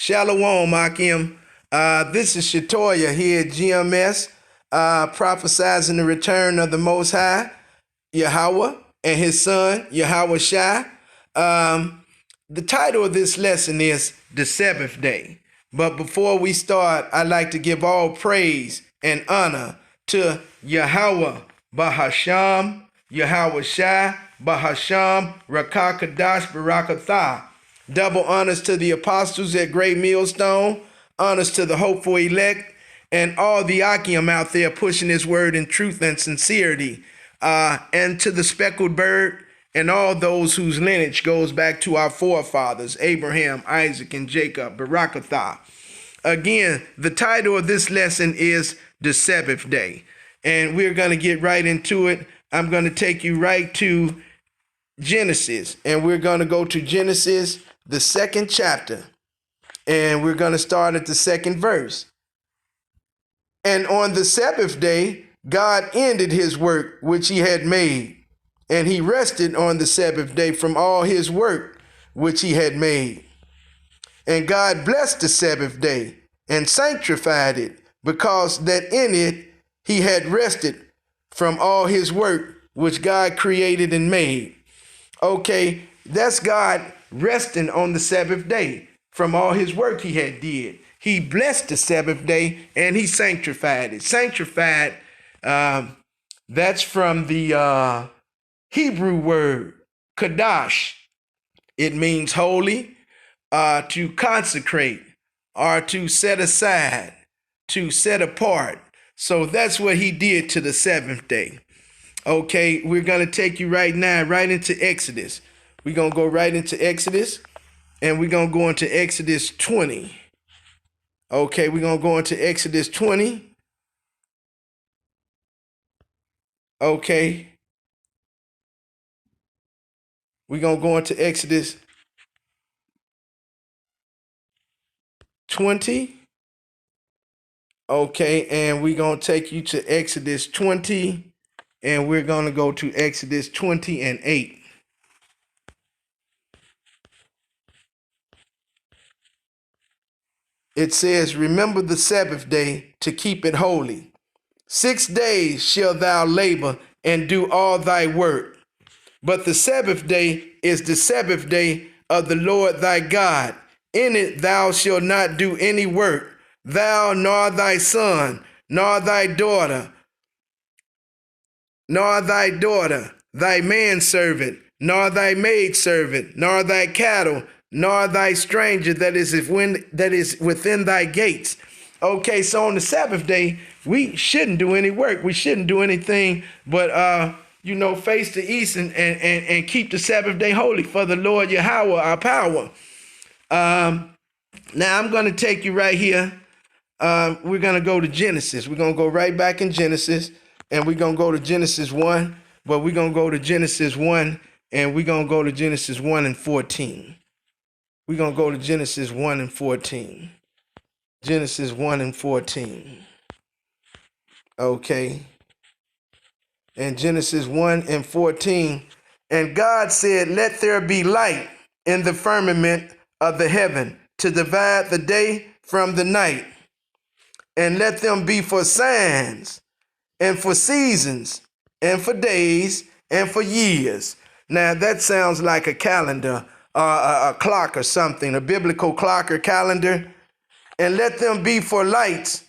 Shalom, Akim. This is Shatoya here at GMS, prophesizing the return of the Most High, Yahweh, and his son, Yahweh Shai. The title of this lesson is The Sabbath Day. But before we start, I'd like to give all praise and honor to Yahweh Bahasham, Yahweh Shai, Bahasham, Rakakadash, Barakatha. Double honors to the apostles at Great Millstone, honors to the hopeful elect, and all the Akim out there pushing his word in truth and sincerity, and to the speckled bird and all those whose lineage goes back to our forefathers, Abraham, Isaac, and Jacob, Barakatha. Again, the title of this lesson is The Sabbath Day, and we're going to get right into it. I'm going to take you right to Genesis, and we're going to go to Genesis, the second chapter, and we're going to start at the second verse. And on the Sabbath day, God ended his work which he had made, and he rested on the Sabbath day from all his work which he had made. And God blessed the Sabbath day and sanctified it, because that in it he had rested from all his work which God created and made. Okay, that's God resting on the Sabbath day from all his work he had did. He blessed the Sabbath day and he sanctified it. Sanctified, that's from the Hebrew word kadash. It means holy, to consecrate, or to set aside, to set apart. So that's what he did to the seventh day. Okay, we're going to take you right now, right into Exodus. We're going to go right into Exodus, and we're going to go into Exodus 20. Okay, we're going to go into Exodus 20. Okay. We're going to go into Exodus 20. Okay, and we're going to take you to Exodus 20, and we're going to go to Exodus 20 and 8. It says, remember the Sabbath day to keep it holy. 6 days shalt thou labor and do all thy work. But the Sabbath day is the Sabbath day of the Lord thy God. In it thou shalt not do any work, thou nor thy son, nor thy daughter, thy manservant, nor thy maidservant, nor thy cattle, nor thy stranger that is within thy gates. Okay, so on the Sabbath day, we shouldn't do any work. We shouldn't do anything but, face the east and keep the Sabbath day holy for the Lord Yahweh, our power. Now I'm going to take you right here. We're going to go to Genesis. We're going to go right back in Genesis, and we're going to go to Genesis 1, but we're going to go to Genesis 1, and we're going to go to Genesis 1 and 14. We're going to go to Genesis 1 and 14. Genesis 1 and 14. Okay. And Genesis 1 and 14. And God said, let there be light in the firmament of the heaven to divide the day from the night. And let them be for signs and for seasons and for days and for years. Now that sounds like a calendar, a clock or something, a biblical clock or calendar. And let them be for lights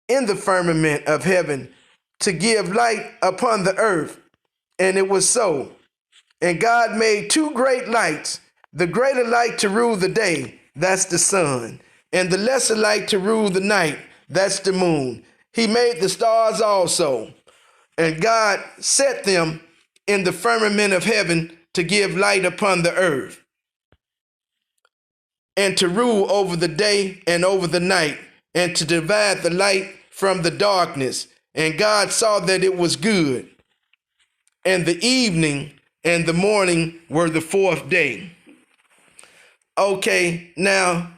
in the firmament of heaven to give light upon the earth. And it was so. And God made two great lights, the greater light to rule the day, that's the sun, and the lesser light to rule the night, that's the moon. He made the stars also. And God set them in the firmament of heaven to give light upon the earth, and to rule over the day and over the night, and to divide the light from the darkness. And God saw that it was good. And the evening and the morning were the fourth day. Okay, now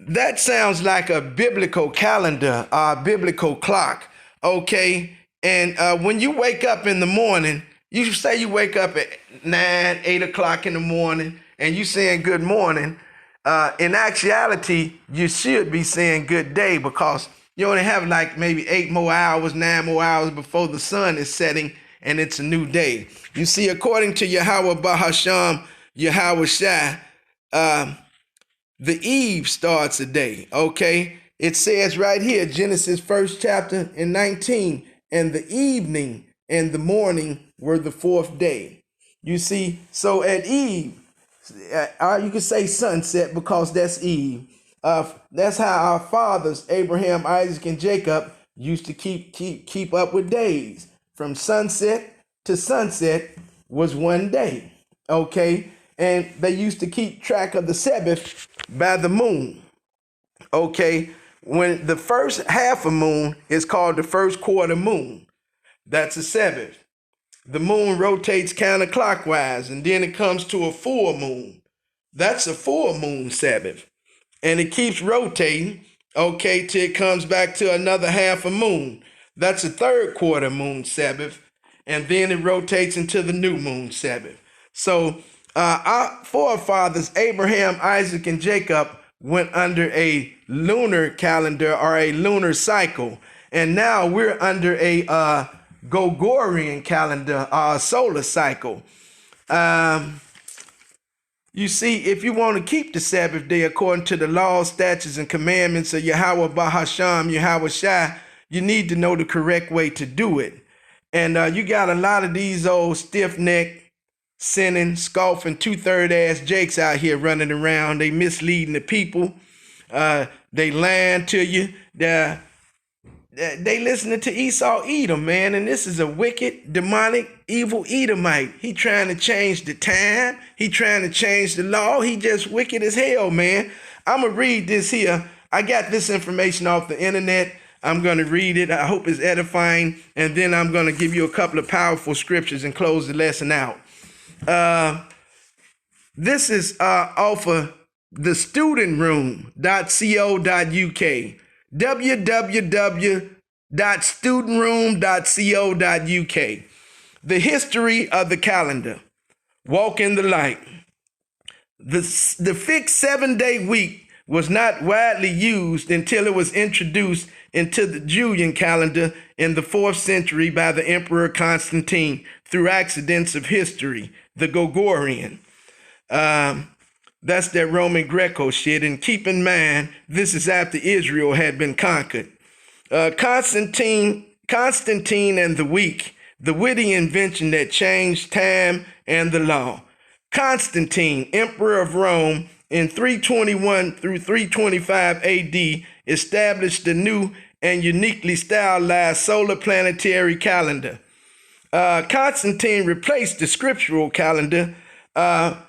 that sounds like a biblical calendar, a biblical clock. Okay, and when you wake up in the morning, you say you wake up at 9, 8 o'clock in the morning, and you saying good morning. In actuality, you should be saying good day because you only have like maybe 8 more hours, 9 more hours before the sun is setting and it's a new day. You see, according to Yahweh Bahasham, Yahweh Shai, the eve starts a day, okay? It says right here, Genesis 1st chapter and 19, and the evening and the morning were the 4th day. You see, so at eve, you could say sunset because that's eve. That's how our fathers, Abraham, Isaac, and Jacob, used to keep up with days. From sunset to sunset was one day, okay? And they used to keep track of the Sabbeth by the moon, okay? When the first half of moon is called the first quarter moon, that's a Sabbeth. The moon rotates counterclockwise, and then it comes to a full moon. That's a full moon Sabbeth. And it keeps rotating, okay, till it comes back to another half a moon. That's a third quarter moon Sabbeth. And then it rotates into the new moon Sabbeth. So our forefathers, Abraham, Isaac, and Jacob, went under a lunar calendar or a lunar cycle. And now we're under a Gregorian calendar, solar cycle. You see, if you want to keep the Sabbath day according to the laws, statutes, and commandments of Yahweh Bahasham, Yahweh Shai, you need to know the correct way to do it. And you got a lot of these old stiff-necked, sinning, scoffing, two-third ass jakes out here running around. They misleading the people. They lying to you. They listening to Esau Edom, man, and this is a wicked, demonic, evil Edomite. He trying to change the time. He trying to change the law. He just wicked as hell, man. I'm going to read this here. I got this information off the internet. I'm going to read it. I hope it's edifying, and then I'm going to give you a couple of powerful scriptures and close the lesson out. This is off of the studentroom.co.uk. www.studentroom.co.uk. The history of the calendar. Walk in the light. The fixed 7-day week was not widely used until it was introduced into the Julian calendar in the 4th century by the Emperor Constantine through accidents of history, the Gregorian. That's that Roman Greco shit. And keep in mind, this is after Israel had been conquered. Constantine and the week, the witty invention that changed time and the law. Constantine, Emperor of Rome, in 321 through 325 AD, established the new and uniquely stylized solar planetary calendar. Constantine replaced the scriptural calendar,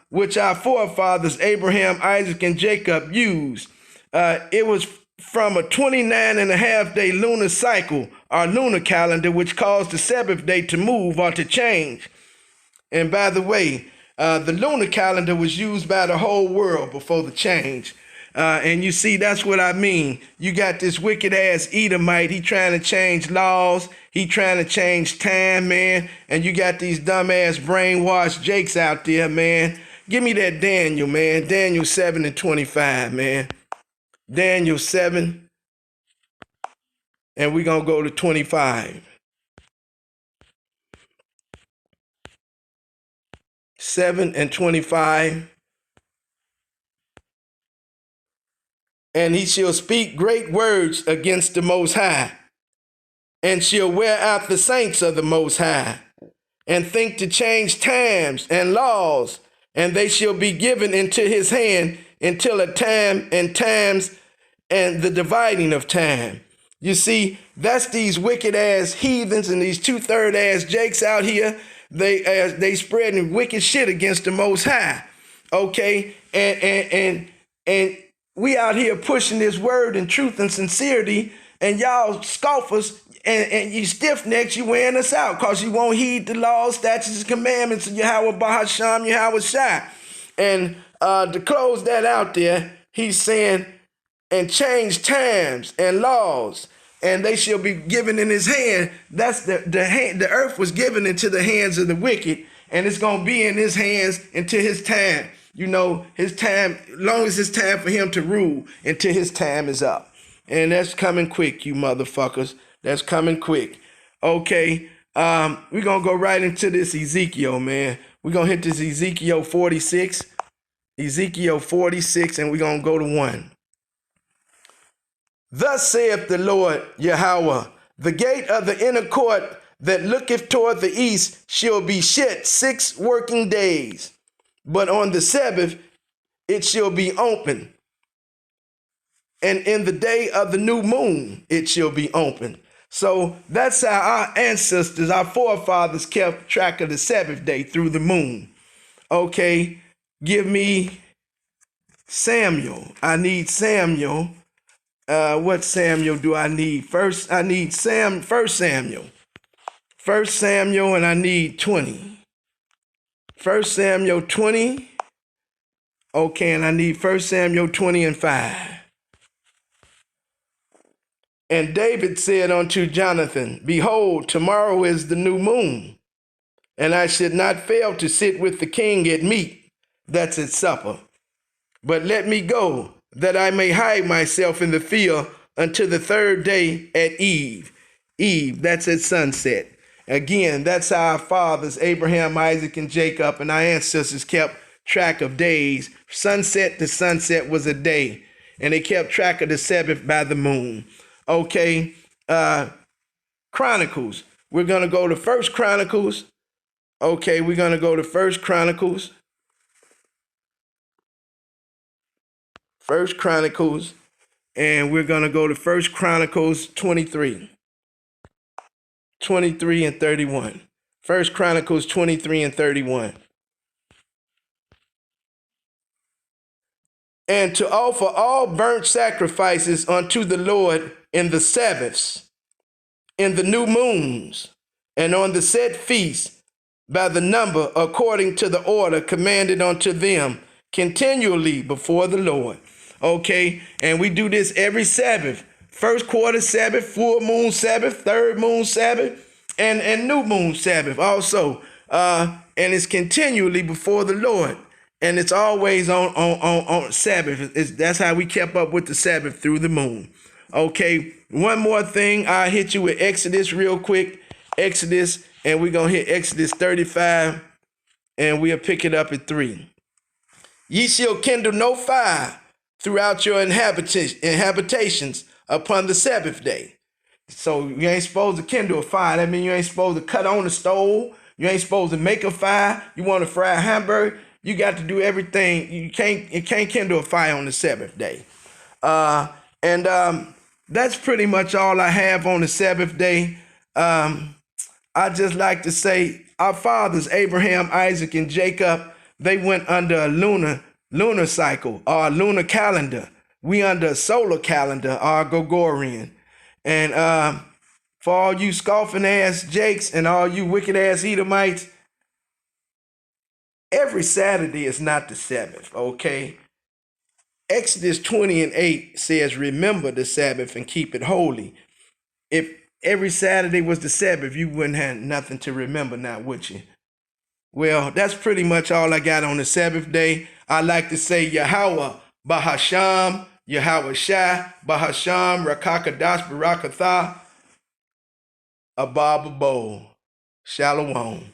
which our forefathers Abraham, Isaac, and Jacob used. It was from a 29.5-day lunar cycle, or lunar calendar, which caused the Sabbath day to move or to change. And by the way, the lunar calendar was used by the whole world before the change. And you see, that's what I mean. You got this wicked ass Edomite. He trying to change laws. He trying to change time, man. And you got these dumbass brainwashed jakes out there, man. Give me that Daniel, man. Daniel 7:25, man. Daniel 7. And we're going to go to 25. 7:25. And he shall speak great words against the Most High, and shall wear out the saints of the Most High, and think to change times and laws, and they shall be given into his hand until a time and times and the dividing of time. You see, that's these wicked ass heathens and these two-third ass jakes out here. They spreading wicked shit against the Most High. Okay, and we out here pushing this word in truth and sincerity, and y'all scoffers and you stiff necks, you wearing us out because you won't heed the laws, statutes, and commandments of Yahweh Bahasham, Yahweh Shai. And to close that out there, he's saying, and change times and laws, and they shall be given in his hand. That's the earth was given into the hands of the wicked, and it's going to be in his hands until his time. his time, long as it's time for him to rule until his time is up. And that's coming quick, you motherfuckers. That's coming quick. Okay, we're going to go right into this Ezekiel, man. We're going to hit this Ezekiel 46. Ezekiel 46, and we're going to go to 1. Thus saith the Lord Yahweh, the gate of the inner court that looketh toward the east shall be shut 6 working days, but on the Sabbath it shall be open, and in the day of the new moon it shall be open. So that's how our ancestors, our forefathers, kept track of the Sabbath day through the moon. Okay, give me Samuel. I need Samuel. What Samuel do I need? First, I need First Samuel. First Samuel, and I need 20. First Samuel 20. Okay, and I need First Samuel 20 and 5. And David said unto Jonathan, behold, tomorrow is the new moon, and I should not fail to sit with the king at meat, that's at supper. But let me go, that I may hide myself in the field until the 3rd day at eve. Eve, that's at sunset. Again, that's how our fathers, Abraham, Isaac, and Jacob, and our ancestors kept track of days. Sunset to sunset was a day, and they kept track of the Sabbath by the moon. Okay, Chronicles. We're going to go to First Chronicles. Okay, we're going to go to First Chronicles. First Chronicles, and we're going to go to First Chronicles 23. 23 and 31. First Chronicles 23 and 31. And to offer all burnt sacrifices unto the Lord in the Sabbaths, in the new moons, and on the set feasts, by the number according to the order commanded unto them continually before the Lord. Okay, and we do this every Sabbath. First quarter Sabbath, full moon Sabbath, third moon Sabbath, and new moon Sabbath also. And it's continually before the Lord. And it's always on Sabbath. That's how we kept up with the Sabbath through the moon. Okay, one more thing. I'll hit you with Exodus real quick. Exodus, and we're going to hit Exodus 35, and we'll pick it up at 3. Ye shall kindle no fire throughout your habitations upon the Sabbath day. So you ain't supposed to kindle a fire. That means you ain't supposed to cut on the stove. You ain't supposed to make a fire. You want to fry a hamburger. You got to do everything. You can't kindle a fire on the Sabbath day. That's pretty much all I have on the Sabbath day. I just like to say our fathers, Abraham, Isaac, and Jacob, they went under a lunar cycle or a lunar calendar. We under a solar calendar or Gregorian. And for all you scoffing ass Jakes and all you wicked ass Edomites, every Saturday is not the Sabbath, okay? Exodus 20 and 8 says, remember the Sabbath and keep it holy. If every Saturday was the Sabbath, you wouldn't have nothing to remember now, would you? Well, that's pretty much all I got on the Sabbath day. I like to say Yahweh, Bahasham, Yahweh Shai, Bahasham, Rakakadash, Barakatha, Ababa Bo, Shalom.